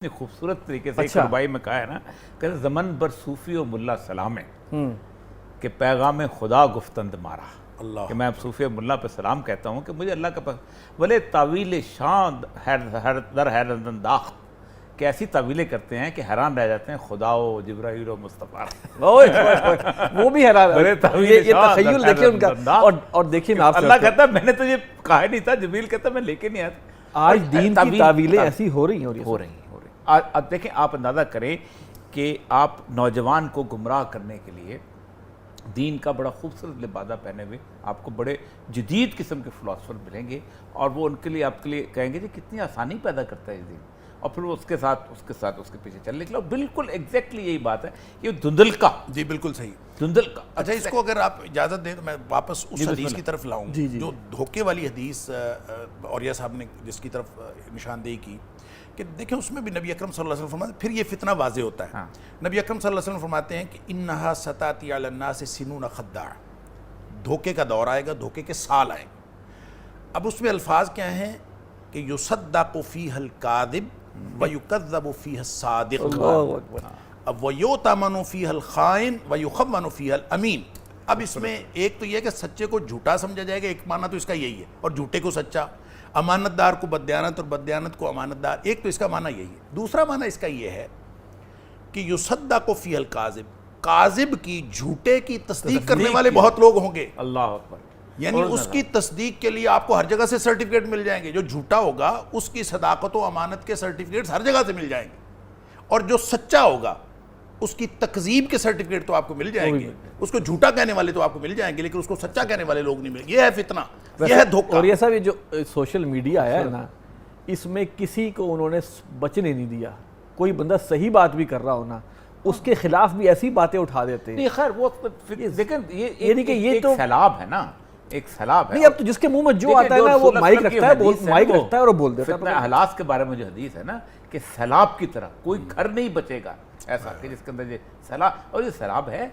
خوبصورت طریقے سے ایک ربائی میں کہا ہے نا کہ زمن بر صوفی و ملا سلام ہے کہ پیغام خدا گفتند مارا اللہ کہ میں اب صوفی و ملا پہ سلام کہتا ہوں کہ مجھے اللہ کا بلے تعویل شان در حیرت انداخت کہ ایسی تعویلیں کرتے ہیں کہ حیران رہ جاتے ہیں خدا و جبرائیل و مصطفیٰ وہ بھی حیران ہے یہ تخیل دیکھیں ان کا اور دیکھیں میں آپ سے اللہ کہتا ہے میں نے تو یہ کہا نہیں تھا جبریل کہتا ہے میں لے کے نہیں آیا آج دین کی تعویلیں ایسی ہو رہی ہیں اب دیکھیں آپ اندازہ کریں کہ آپ نوجوان کو گمراہ کرنے کے لیے دین کا بڑا خوبصورت لبادہ پہنے ہوئے آپ کو بڑے جدید قسم کے فلاسفر ملیں گے اور وہ ان کے لیے آپ کے لیے کہیں گے جی کتنی آسانی پیدا کرتا ہے یہ دین اور پھر وہ اس کے پیچھے چلنے کے لیے بالکل ایگزیکٹلی یہی بات ہے یہ دھندل کا جی بالکل صحیح دھندل کا اچھا اس کو اگر آپ اجازت دیں تو میں واپس اس حدیث کی طرف لاؤں جو دھوکے والی حدیث اولیاء صاحب نے جس کی طرف نشاندہی کی کہ دیکھیں اس میں بھی نبی اکرم صلی اللہ علیہ وسلم فرماتے ہیں پھر یہ فتنہ واضح ہوتا ہے نبی اکرم صلی اللہ علیہ وسلم فرماتے ہیں کہ انہا ستاتی علی الناس سنون خداع دھوکے کا دور آئے گا دھوکے کے سال آئے گا اب اس میں الفاظ کیا ہیں کہ یصدق فیہ الکاذب ویکذب فیہ الصادق اب ویؤتمن فیہ الخائن ویخون فیہ الامین اب اس میں ایک تو یہ ہے کہ سچے کو جھوٹا سمجھا جائے گا ایک معنی تو اس کا یہی ہے اور جھوٹے کو سچا امانت دار کو بددیانت اور بددیانت کو امانت دار ایک تو اس کا معنی یہی ہے دوسرا معنی اس کا یہ ہے کہ یصدق فیہ الکاذب کاذب کی جھوٹے کی تصدیق کرنے والے بہت لوگ ہوں گے اللہ اکبر یعنی اس کی تصدیق کے لیے آپ کو ہر جگہ سے سرٹیفکیٹ مل جائیں گے جو جھوٹا ہوگا اس کی صداقت و امانت کے سرٹیفکیٹس ہر جگہ سے مل جائیں گے اور جو سچا ہوگا اس کی تکذیب کے سرٹیفکیٹ تو آپ کو مل جائیں گے اس کو جھوٹا کہنے والے تو آپ کو مل جائیں گے لیکن اس کو سچا کہنے والے لوگ نہیں ملیں گے یہ ہے فتنہ یہ ہے دھوکہ اور یہ سب جو سوشل میڈیا ہے نا اس میں کسی کو انہوں نے بچنے نہیں دیا کوئی بندہ صحیح بات بھی کر رہا ہونا اس کے خلاف بھی ایسی باتیں اٹھا دیتے ہیں نہیں خیر وہ دیکھیں یہ تو سیلاب ہے نا ایک سیلاب ہے نہیں اب تو جس کے منہ میں جو آتا ہے نا وہ مائک رکھتا ہے اور بول دیتا ہے فتنہ احلاس کے بارے میں جو حدیث ہے نا کہ سیلاب کی طرح کوئی گھر نہیں بچے گا ایسا کہ جس کے اندر یہ سیلاب اور یہ سیلاب ہے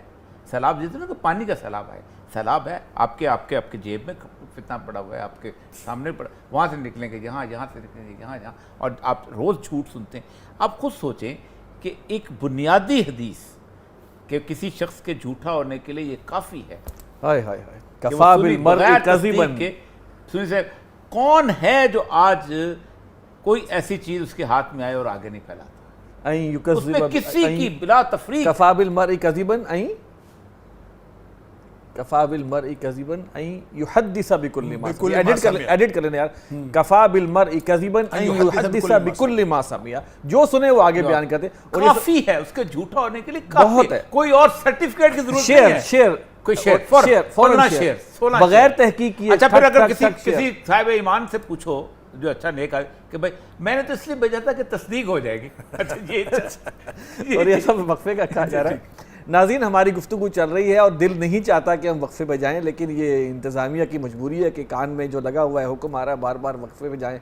سیلاب جیسے نا کہ پانی کا سیلاب ہے سیلاب ہے آپ کے جیب میں فتنہ پڑا ہوا ہے آپ کے سامنے پڑا وہاں سے نکلیں گے یہاں سے نکلیں گے یہاں اور آپ روز جھوٹ سنتے ہیں آپ خود سوچیں کہ ایک بنیادی حدیث کہ کسی شخص کے جھوٹا ہونے کے لیے یہ کافی ہے ہائے ہائے ہائے کفا بالمرء کذبا سنیں سے کون ہے جو آج کوئی ایسی چیز اس کے ہاتھ میں آئے اور آگے نہیں پھیلاتا اس میں کسی کی بلا تفریق کفا بالمرء کذبا کفا بالمرء کذبا یحدث بکل ما سمع ایڈٹ کر لینا یار کفا بالمرء کذبا یحدث بکل ما سمع جو سنے وہ آگے بیان کرتے کافی ہے اس کے جھوٹا ہونے کے لیے کافی ہے کوئی اور سرٹیفکیٹ کی ضرورت نہیں ہے شیئر بغیر تحقیق کیے اچھا پھر اگر کسی صاحب ایمان سے پوچھو جو اچھا نیک ہے کہ بھائی میں نے تو اس لیے بھیجا تھا کہ تصدیق ہو جائے گی اور یہ سب وقفے کا کہا جا رہا ہے ناظرین ہماری گفتگو چل رہی ہے اور دل نہیں چاہتا کہ ہم وقفے پہ جائیں لیکن یہ انتظامیہ کی مجبوری ہے کہ کان میں جو لگا ہوا ہے حکم آ رہا ہے بار بار وقفے پہ جائیں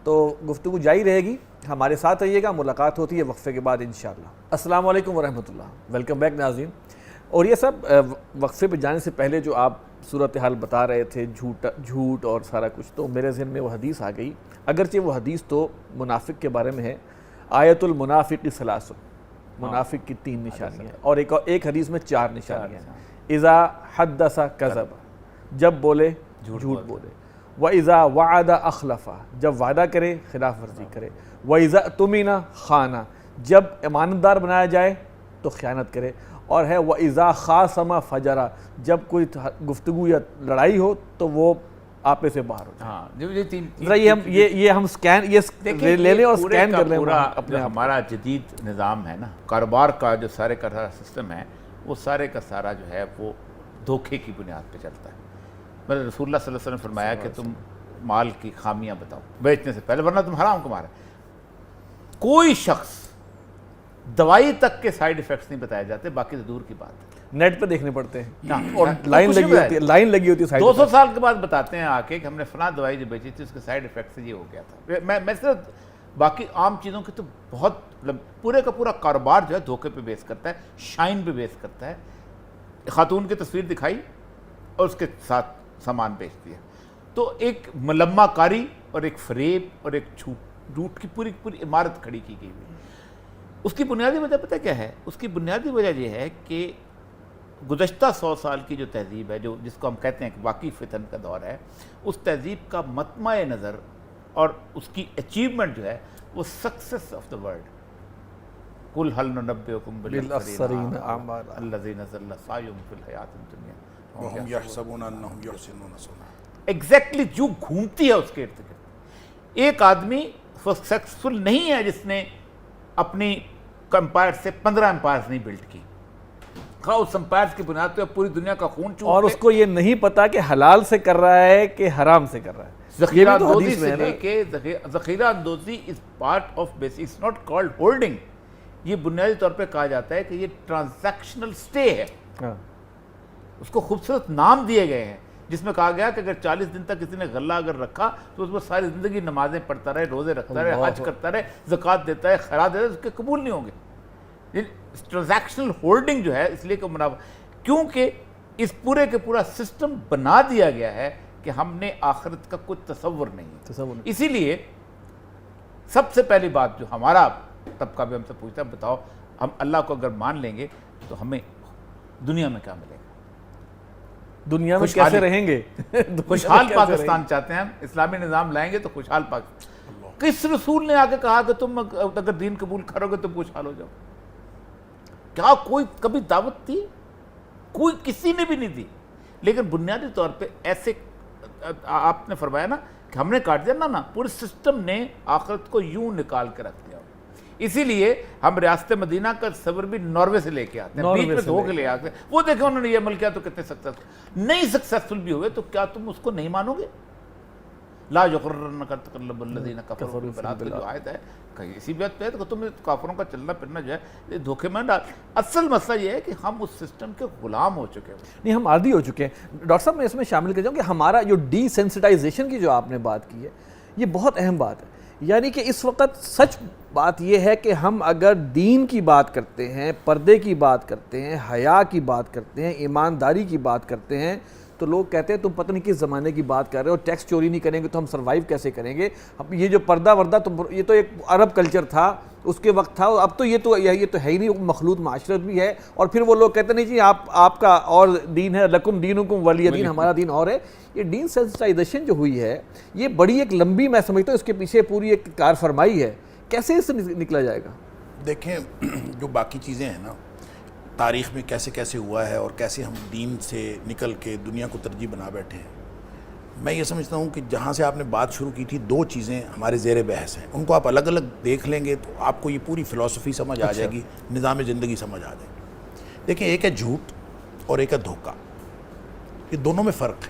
تو گفتگو جاری رہے گی ہمارے ساتھ رہیے گا ملاقات ہوتی ہے وقفے کے بعد انشاءاللہ السلام علیکم ورحمۃ اللہ ویلکم بیک ناظرین اور یہ سب وقفے پہ جانے سے پہلے جو آپ صورتحال بتا رہے تھے جھوٹ اور سارا کچھ تو میرے ذہن میں وہ حدیث آ گئی اگرچہ وہ حدیث تو منافق کے بارے میں ہے آیت المنافق ثلاث منافق کی 3 نشانیاں ہیں اور ایک حدیث میں 4 نشانیاں ہیں اذا حدث کذب جب بولے جھوٹ بولے واذا وعد اخلف جب وعدہ کرے خلاف ورزی کرے واذا اؤتمن خان جب امانت دار بنایا جائے تو خیانت کرے اور ہے وَإِذَا خَاصَمَ فَجَرَ جب کوئی گفتگو یا لڑائی ہو تو وہ آپے سے باہر ہو جائے یہ ہم سکین یہ لے لیں اور سکین کر لیں اپنا ہمارا جدید نظام ہے نا کاروبار کا جو سارے کا سارا سسٹم ہے وہ سارے کا سارا جو ہے وہ دھوکے کی بنیاد پہ چلتا ہے مطلب رسول اللہ صلی اللہ علیہ وسلم نے فرمایا کہ تم مال کی خامیاں بتاؤ بیچنے سے پہلے ورنہ تم حرام کما رہے کوئی شخص دوائی تک کے سائیڈ ایفیکٹس نہیں بتائے جاتے باقی تو دور کی بات ہے نیٹ پہ دیکھنے پڑتے ہیں اور لائن لگی ہوتی ہے 200 سال کے بعد بتاتے ہیں آ کے کہ ہم نے فلاں دوائی جو بیچی تھی اس کے سائیڈ ایفیکٹ سے یہ ہو گیا تھا میں صرف باقی عام چیزوں کی تو بہت پورے کا پورا کاروبار جو ہے دھوکے پہ بیس کرتا ہے شائن پہ بیس کرتا ہے خاتون کی تصویر دکھائی اور اس کے ساتھ سامان بیچ دیا تو ایک ملمہ کاری اور ایک فریب اور ایک جھوٹ جھوٹ کی پوری پوری عمارت کھڑی کی گئی ہوئی. اس کی بنیادی وجہ پتہ کیا ہے؟ اس کی بنیادی وجہ یہ ہے کہ گزشتہ 100 سال کی جو تہذیب ہے، جو جس کو ہم کہتے ہیں کہ واقعی فتن کا دور ہے، اس تہذیب کا مطمع نظر اور اس کی اچیومنٹ جو ہے وہ سکسیس آف دا ورلڈ. قل هل ننبئكم بالاخسرین اعمالا الذين ضل سعيهم في الحیات الدنیا وهم يحسبون انهم يحسنون صنعا. ایگزیکٹلی جو گھومتی ہے اس کے ارد گرد. ایک آدمی سکسیسفل نہیں ہے جس نے اپنی امپائر سے 15 امپائرز نہیں بلڈ کی. ہاں اس امپائرز کی بنیاد پہ پوری دنیا کا خون چوس اور اس کو یہ نہیں پتا کہ حلال سے کر رہا ہے کہ حرام سے کر رہا ہے. ذخیرہ اندوزی سے لے کے ذخیرہ اندوزی is part of basic, it's not called holding. یہ بنیادی طور پہ کہا جاتا ہے کہ یہ ٹرانزیکشنل سٹے ہے. اس کو خوبصورت نام دیے گئے ہیں جس میں کہا گیا کہ اگر 40 دن تک کسی نے غلہ اگر رکھا تو اس میں ساری زندگی نمازیں پڑھتا رہے، روزے رکھتا رہے، حج کرتا رہے، زکوٰۃ دیتا ہے، خیرات دیتا ہے، اس کے قبول نہیں ہوں گے. ٹرانزیکشنل ہولڈنگ جو ہے اس لیے کہ کیونکہ اس پورے کے پورا سسٹم بنا دیا گیا ہے کہ ہم نے آخرت کا کوئی تصور نہیں. اسی لیے سب سے پہلی بات جو ہمارا طبقہ بھی ہم سے پوچھتا ہے، بتاؤ ہم اللہ کو اگر مان لیں گے تو ہمیں دنیا میں کیا ملے گا؟ دنیا میں کیسے رہیں گے؟ خوشحال پاکستان چاہتے ہیں ہم، اسلامی نظام لائیں گے تو خوشحال پاکستان. کس رسول نے آگے کہا کہ تم اگر دین قبول کرو گے تم خوشحال ہو جاؤ؟ کیا کوئی کبھی دعوت تھی؟ کوئی کسی نے بھی نہیں دی. لیکن بنیادی طور پہ ایسے آپ نے فرمایا نا کہ ہم نے کاٹ دیا نا پورے سسٹم نے آخرت کو یوں نکال کے رکھ دیا. اسی لیے ہم ریاست مدینہ کا تصور بھی ناروے سے لے کے آتے ہیں، بیچ میں دھو کے لے آتے ہیں. وہ دیکھیں انہوں نے یہ عمل کیا تو کتنے سکسیسفل. نہیں سکسیسفل بھی ہوئے تو کیا تم اس کو نہیں مانو گے؟ لا یغرنک تقلب الذین کفروا فی البلاد کی جو آیت ہے کہ اسی بات پہ ہے کہ تم کافروں کا چلنا پھرنا جو ہے دھوکے میں ڈال. اصل مسئلہ یہ ہے کہ ہم اس سسٹم کے غلام ہو چکے ہیں. نہیں، ہم عادی ہو چکے ہیں. ڈاکٹر صاحب میں اس میں شامل کر جاؤں کہ ہمارا جو ڈی سینسٹائزیشن کی جو آپ نے بات کی ہے یہ بہت اہم بات ہے. یعنی کہ اس وقت سچ بات یہ ہے کہ ہم اگر دین کی بات کرتے ہیں، پردے کی بات کرتے ہیں، حیا کی بات کرتے ہیں، ایمانداری کی بات کرتے ہیں تو لوگ کہتے ہیں تم پتہ نہیں کس زمانے کی بات کر رہے ہو، ٹیکس چوری نہیں کریں گے تو ہم سروائیو کیسے کریں گے؟ اب یہ جو پردہ وردہ تو یہ تو ایک عرب کلچر تھا اس کے وقت تھا، اب تو یہ تو ہے ہی نہیں، مخلوط معاشرت بھی ہے. اور پھر وہ لوگ کہتے نہیں جی آپ کا اور دین ہے، لکم دینکم ولی دین، ہمارا دین اور ہے. یہ ڈین سینسٹائزیشن جو ہوئی ہے یہ بڑی ایک لمبی، میں سمجھتا ہوں اس کے پیچھے پوری ایک کار فرمائی ہے. کیسے اس سے نکلا جائے گا؟ دیکھیں جو باقی چیزیں ہیں نا تاریخ میں کیسے کیسے ہوا ہے اور کیسے ہم دین سے نکل کے دنیا کو ترجیح بنا بیٹھے ہیں، میں یہ سمجھتا ہوں کہ جہاں سے آپ نے بات شروع کی تھی 2 چیزیں ہمارے زیر بحث ہیں، ان کو آپ الگ الگ دیکھ لیں گے تو آپ کو یہ پوری فلسفی سمجھ آ جائے گی، نظام زندگی سمجھ آ جائے گی. دیکھیں ایک ہے جھوٹ اور ایک ہے دھوکہ. یہ دونوں میں فرق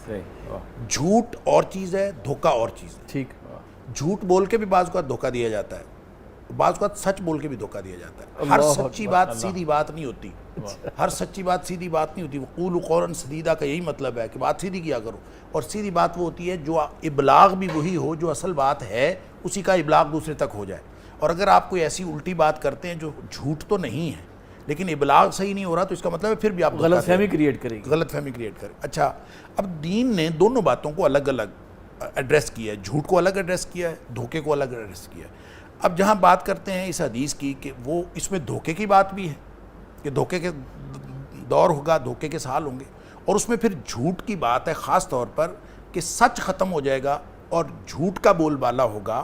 ہے. جھوٹ اور چیز ہے، دھوکہ اور چیز ہے. ٹھیک. جھوٹ بول کے بھی بعض اوقات دھوکہ دیا جاتا ہے، بعض اوقات سچ بول کے بھی دھوکہ دیا جاتا ہے. ہر سچی بات سیدھی بات نہیں ہوتی. ہر سچی بات سیدھی بات نہیں ہوتی. وقولوا قولا سدیدا کا یہی مطلب ہے کہ بات سیدھی کیا کرو. اور سیدھی بات وہ ہوتی ہے جو ابلاغ بھی وہی ہو جو اصل بات ہے اسی کا ابلاغ دوسرے تک ہو جائے. اور اگر آپ کوئی ایسی الٹی بات کرتے ہیں جو جھوٹ تو نہیں ہے لیکن ابلاغ صحیح نہیں ہو رہا تو اس کا مطلب ہے پھر بھی آپ غلط فہمی کریٹ کریں گے. غلط فہمی کریٹ کریں. اچھا اب دین نے دونوں باتوں کو الگ الگ ایڈریس کیا ہے. جھوٹ کو الگ ایڈریس کیا ہے، دھوکے کو الگ ایڈریس کیا ہے. اب جہاں بات کرتے ہیں اس حدیث کی کہ وہ اس میں دھوکے کی بات بھی ہے کہ دھوکے کے دور ہوگا، دھوکے کے سال ہوں گے، اور اس میں پھر جھوٹ کی بات ہے خاص طور پر کہ سچ ختم ہو جائے گا اور جھوٹ کا بول بالا ہوگا